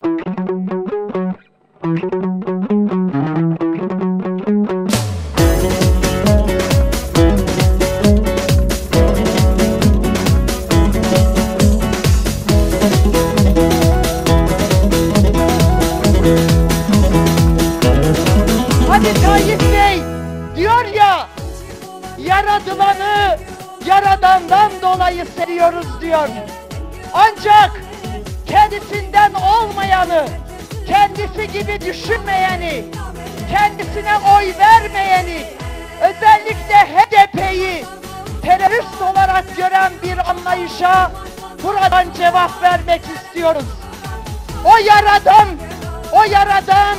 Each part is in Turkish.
Hadi Tayyip Bey diyor ya, yaradılanı Yaradan'dan dolayı seviyoruz diyor. Ancak kendisinden olmayanı, kendisi gibi düşünmeyeni, kendisine oy vermeyeni, özellikle HDP'yi terörist olarak gören bir anlayışa buradan cevap vermek istiyoruz. O Yaradan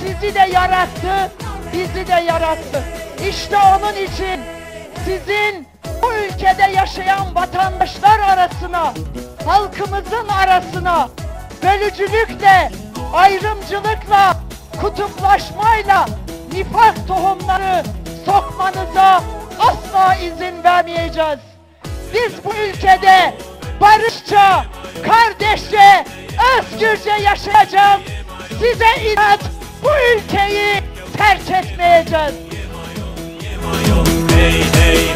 sizi de yarattı, bizi de yarattı. İşte onun için sizin bu ülkede yaşayan vatandaşlar arasına, halkımızın arasına bölücülükle, ayrımcılıkla, kutuplaşmayla nifak tohumları sokmanıza asla izin vermeyeceğiz. Biz bu ülkede barışça, kardeşçe, özgürce yaşayacağız. Size inat bu ülkeyi terk etmeyeceğiz. Hey hey